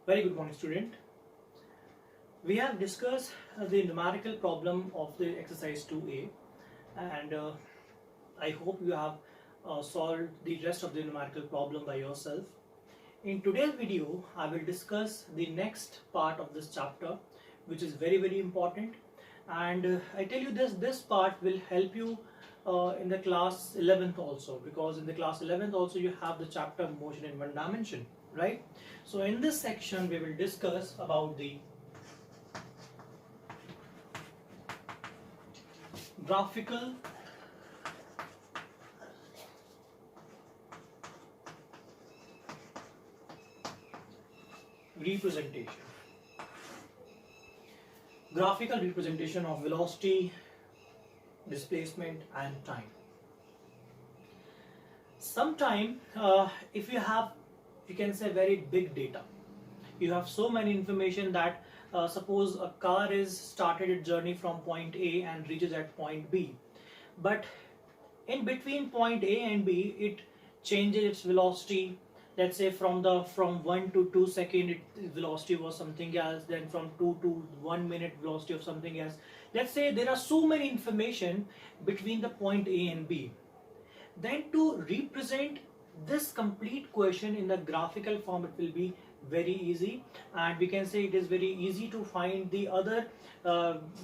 Very good morning, student. We have discussed the numerical problem of the exercise 2A, and I hope you have solved the rest of the numerical problem by yourself. In today's video, I will discuss the next part of this chapter, which is very important. And I tell you this part will help you in the class 11th also, because in the class 11th also you have the chapter motion in one dimension, right? So in this section we will discuss about the graphical representation. Graphical representation of velocity, displacement and time. Sometime if you have, you can say, very big data, you have so many information that suppose a car is started its journey from point A and reaches at point B, but in between point A and B it changes its velocity. Let's say from 1 to 2 seconds its velocity was something else, then from 2 to 1 minute velocity of something else. Let's say there are so many information between the point A and B. Then to represent this complete question in the graphical form, it will be very easy, and we can say it is very easy to find the other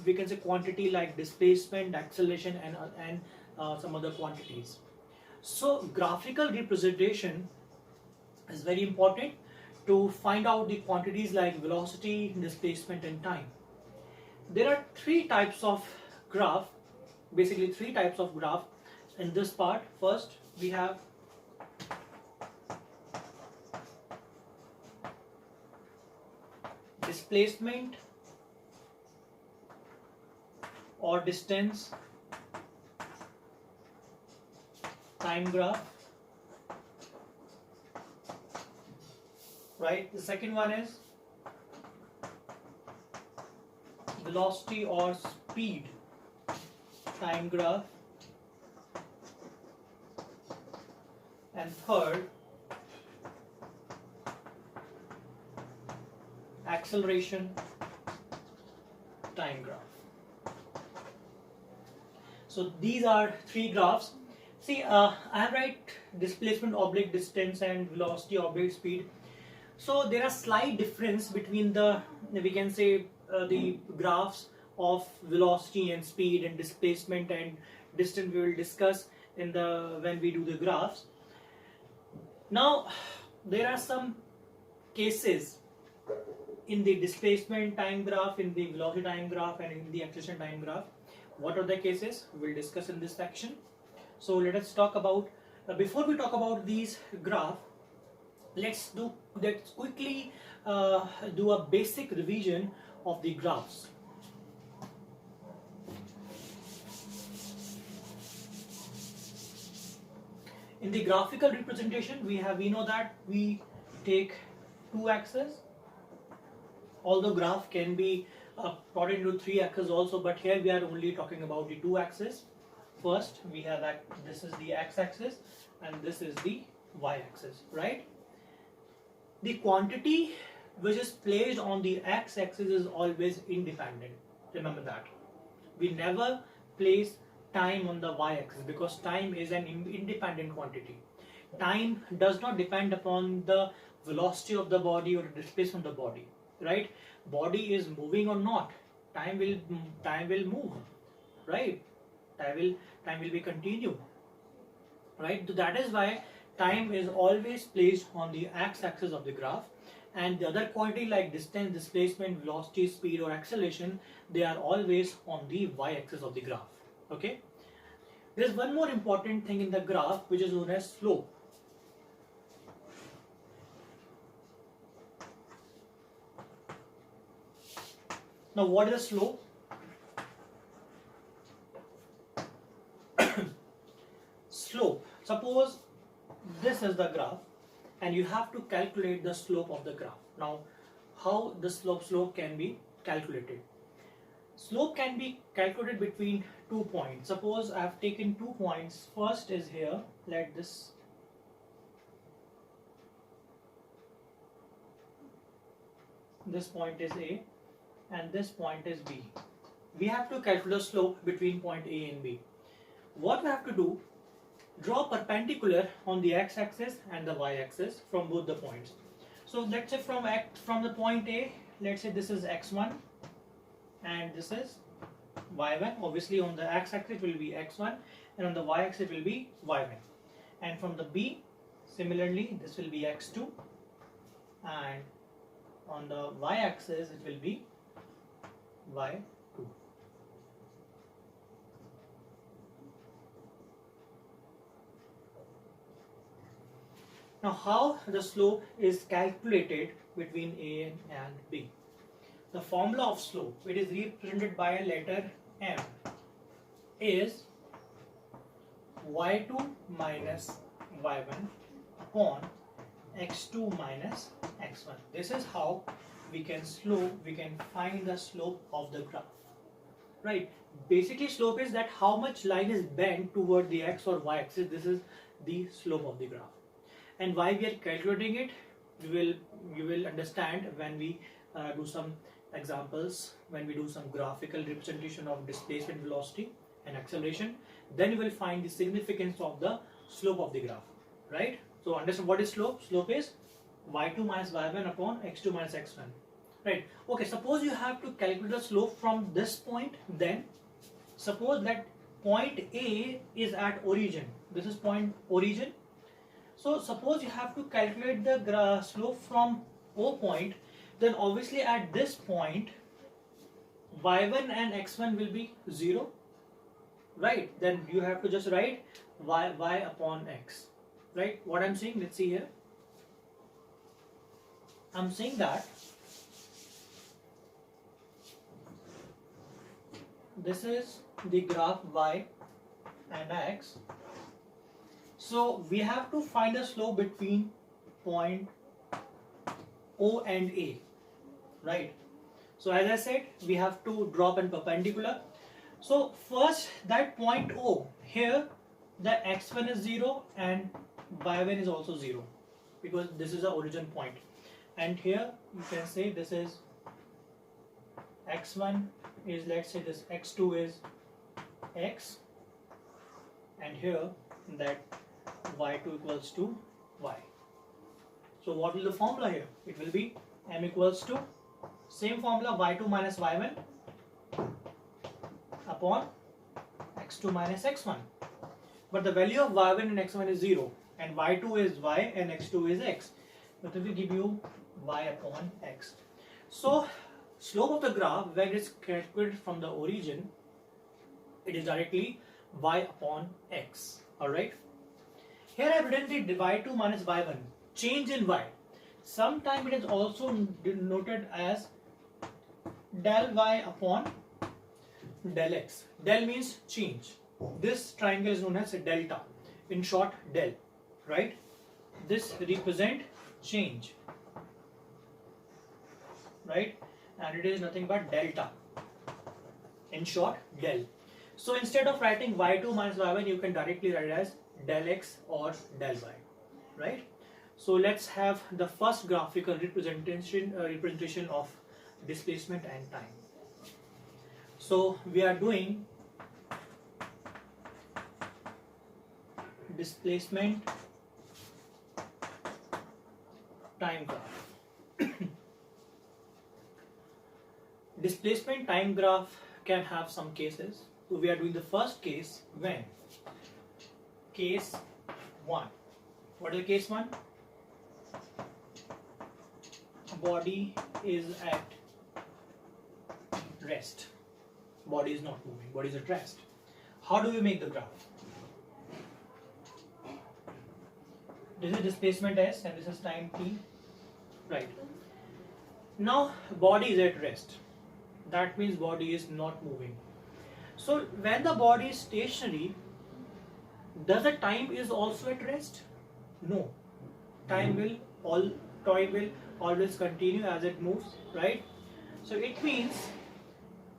we can say quantity like displacement, acceleration and some other quantities. So graphical representation is very important to find out the quantities like velocity, displacement and time. There are three types of graph, basically three types of graph in this part. First we have displacement or distance time graph, right? The second one is velocity or speed time graph, and third acceleration time graph. So these are three graphs. See, I have write displacement oblique distance and velocity oblique speed. So there are slight difference between the, we can say, the graphs of velocity and speed and displacement and distance. We will discuss in the when we do the graphs. Now there are some cases in the displacement time graph, in the velocity time graph and in the acceleration time graph. What are the cases? We will discuss in this section. So let us talk about, before we talk about these graph, let's quickly do a basic revision of the graphs. In the graphical representation we know that we take two axes, although graph can be plotted into three axes also, but here we are only talking about the two axes. First we have that this is the x-axis and this is the y-axis, right? The quantity which is placed on the x-axis is always independent. Remember that. We never place time on the y-axis because time is an independent quantity. Time does not depend upon the velocity of the body or the displacement of the body, right? Body is moving or not, time will move, right? Time will be continued, right? So that is why time is always placed on the x-axis of the graph, and the other quantity like distance, displacement, velocity, speed or acceleration, they are always on the y-axis of the graph. Okay, there is one more important thing in the graph which is known as slope. Now what is a slope? Slope, suppose this is the graph and you have to calculate the slope of the graph. Now how the slope can be calculated? Slope can be calculated between 2 points. Suppose I have taken 2 points. First is here, let this this point is A, and this point is B. We have to calculate the slope between point A and B. What we have to do, draw perpendicular on the x-axis and the y-axis from both the points. So let's say from the point A, let's say this is x1 and this is y1. Obviously on the x-axis it will be x1 and on the y-axis it will be y1. And from the B, similarly this will be x2 and on the y-axis it will be y2. Now how the slope is calculated between A and B? The formula of slope, it is represented by a letter M, is y2 minus y1 upon x2 minus x1. This is how we can find the slope of the graph. Right? Basically slope is that how much line is bent toward the x or y axis. This is the slope of the graph. And why we are calculating it, you will understand when we do some examples, when we do some graphical representation of displacement, velocity and acceleration. Then you will find the significance of the slope of the graph, right? So understand what is slope? Slope is y2 minus y1 upon x2 minus x1, right? Okay, suppose you have to calculate the slope from this point. Then suppose that point A is at origin. This is point origin. So suppose you have to calculate the slope from O point, then obviously at this point y1 and x1 will be 0, right? Then you have to just write y upon x, right? What I'm saying, let's see here. I'm saying that this is the graph y and x. So we have to find a slope between point O and A, right? So as I said, we have to drop in perpendicular. So first that point O, here the x1 is 0 and y1 is also 0 because this is the origin point. And here you can say this is x1 is, let's say this x2 is x, and here that y2 equals to y. So what will the formula here? It will be m equals to same formula y2 minus y1 upon x2 minus x1. But the value of y1 and x1 is 0 and y2 is y and x2 is x. But it will give you y upon x. So slope of the graph, when it is calculated from the origin, it is directly y upon x. Alright. Here I have written the y2 minus y1, change in y. Sometimes it is also denoted as del y upon del x. Del means change. This triangle is known as a delta. In short, del. Right? This represent change. Right? And it is nothing but delta. In short, del. So instead of writing y2 minus y1, you can directly write it as del x or del y, right? So let's have the first graphical representation of displacement and time. So we are doing displacement time graph. Displacement time graph can have some cases. So we are doing the first case when case 1. What is case 1? Body is at rest. Body is not moving. Body is at rest. How do we make the graph? This is displacement s and this is time t. Right. Now body is at rest. That means body is not moving. So when the body is stationary, does the time is also at rest? No. Time will always continue as it moves, right? So it means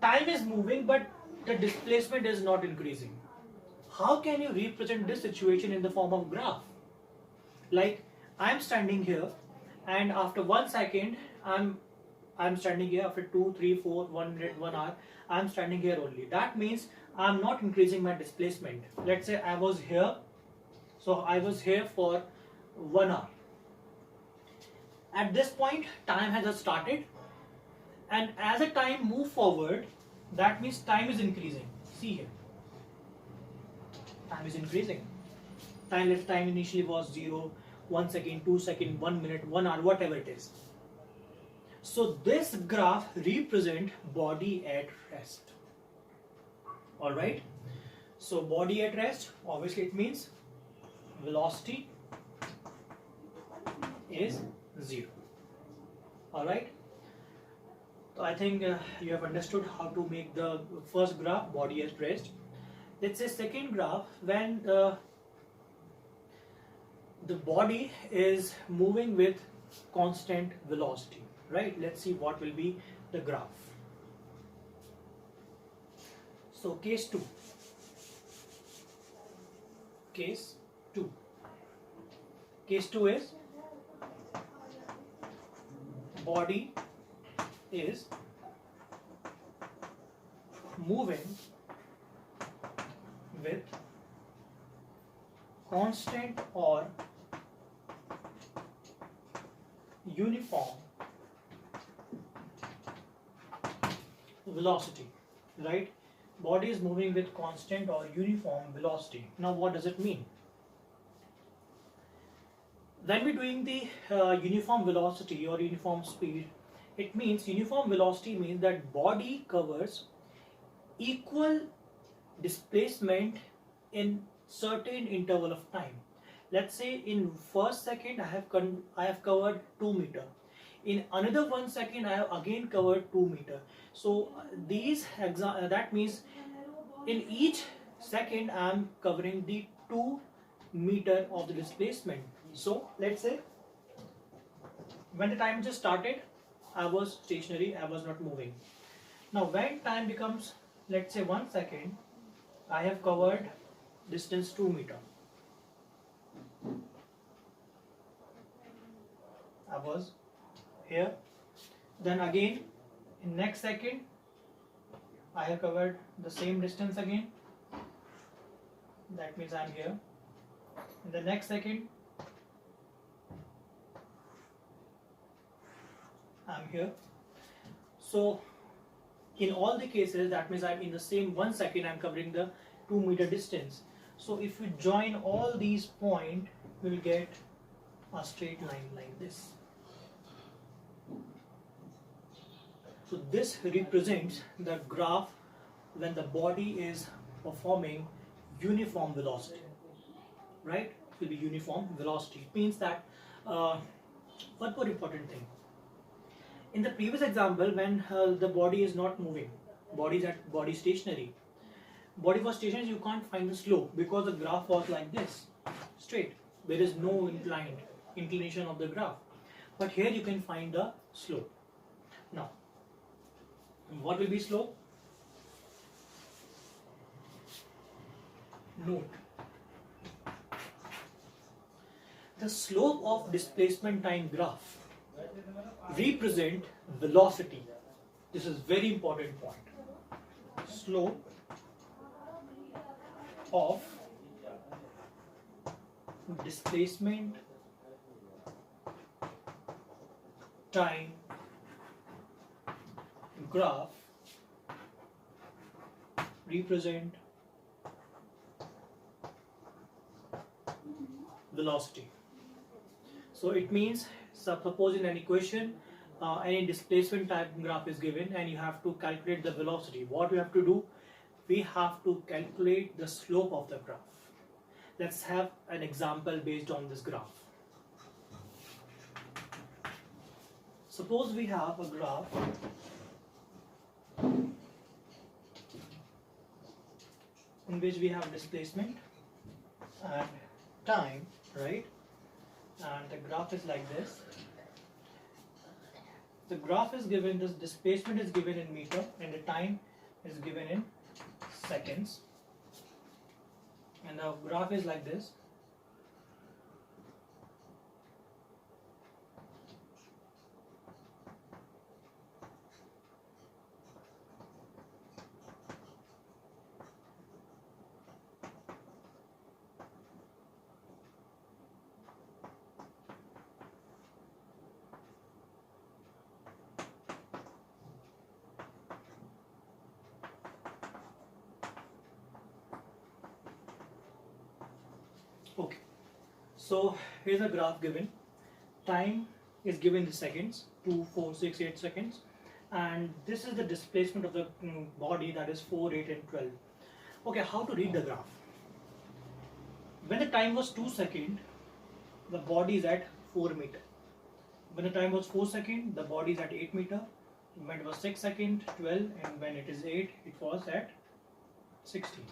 time is moving but the displacement is not increasing. How can you represent this situation in the form of graph? Like I am standing here and after 1 second I'm I'm standing here after 2, 3, 4, 1 minute, 1 hour. I'm standing here only. That means I'm not increasing my displacement. Let's say I was here, so I was here for 1 hour. At this point, time has just started, and as the time move forward, that means time is increasing. See here, time is increasing. Time initially was 0, 1 second, 2 second, 1 minute, 1 hour, whatever it is. So this graph represent body at rest. All right. So body at rest, obviously it means velocity is 0. All right. So I think you have understood how to make the first graph, body at rest. Let's say second graph, when the body is moving with constant velocity, right? Let's see what will be the graph. So case 2. Case 2. Case 2 is body is moving with constant or uniform velocity, right? Body is moving with constant or uniform velocity. Now what does it mean? When we're doing the uniform velocity or uniform speed, it means uniform velocity means that body covers equal displacement in certain interval of time. Let's say in first second I have covered 2 meter. In another 1 second I have again covered 2 meter. So that means in each second I am covering the 2 meter of the displacement. So let's say when the time just started, I was stationary, I was not moving. Now when time becomes, let's say 1 second, I have covered distance 2 meter. I was here. Then again, in next second, I have covered the same distance again. That means I am here. In the next second, I am here. So in all the cases, that means I'm in the same 1 second, I'm covering the 2 meter distance. So if we join all these points, we will get a straight line like this. So this represents the graph when the body is performing uniform velocity, right? It will be uniform velocity. It means that one more important thing. In the previous example, when the body is not moving, body stationary. Body was stationary, you can't find the slope because the graph was like this, straight. There is no inclination of the graph. But here you can find the slope. Now, what will be slope? Note. The slope of displacement time graph represent velocity. This is very important point. Slope of displacement time graph represent velocity. So it means, suppose in an equation any displacement type graph is given and you have to calculate the velocity. What we have to do? We have to calculate the slope of the graph. Let's have an example based on this graph. Suppose we have a graph in which we have displacement and time, right? And the graph is like this. The graph is given, this displacement is given in meter and the time is given in seconds. And the graph is like this. Okay, so here's a graph given. Time is given in seconds, 2, 4, 6, 8 seconds, and this is the displacement of the body, that is 4, 8 and 12. Okay, how to read the graph? When the time was 2 seconds, the body is at 4 meter. When the time was 4 seconds, the body is at 8 meter. When it was 6 seconds, 12, and when it is 8, it was at 16.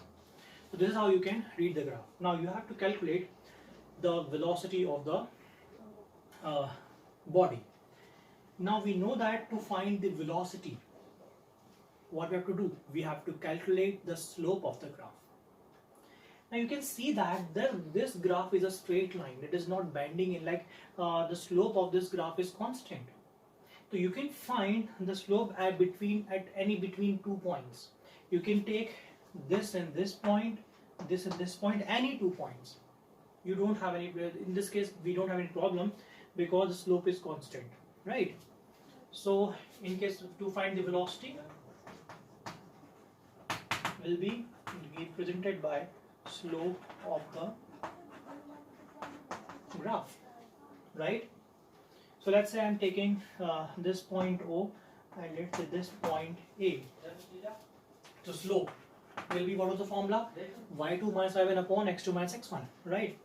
So this is how you can read the graph. Now you have to calculate the velocity of the body. Now we know that to find the velocity, what we have to do? We have to calculate the slope of the graph. Now you can see that this graph is a straight line. It is not bending in, like the slope of this graph is constant. So you can find the slope at between 2 points. You can take this and this point, this and this point, any 2 points. You don't have any, in this case we don't have any problem because the slope is constant, right? So in case to find the velocity will be represented by slope of the graph, right? So let's say I'm taking this point O and let's say this point A. So slope will be, what was the formula? y2 minus y1 upon x2 minus x1, right?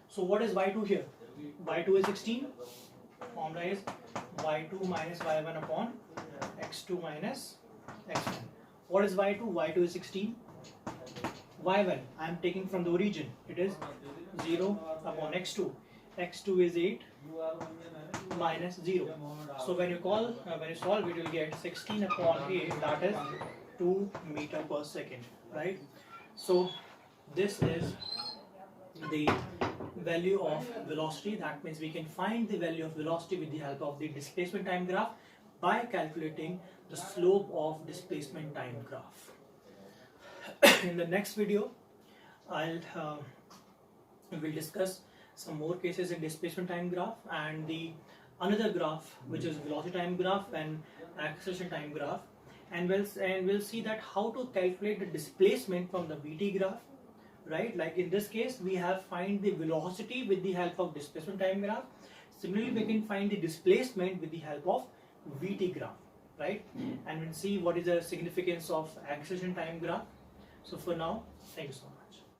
So what is y2 here? y2 is 16. Formula is y2 minus y1 upon x2 minus x1. What is y2? y2 is 16. y1 I am taking from the origin. It is 0 upon x2. x2 is 8 minus 0. So when you solve it, you will get 16 upon 8, that is 2 meter per second, right? So this is the value of velocity. That means we can find the value of velocity with the help of the displacement time graph by calculating the slope of displacement time graph. In the next video, we will discuss some more cases in displacement time graph and the another graph which is velocity time graph and acceleration time graph, and we'll see that how to calculate the displacement from the VT graph, right? Like in this case we have find the velocity with the help of displacement time graph. Similarly we can find the displacement with the help of VT graph, right? And we'll see what is the significance of acceleration time graph. So for now, thank you so much.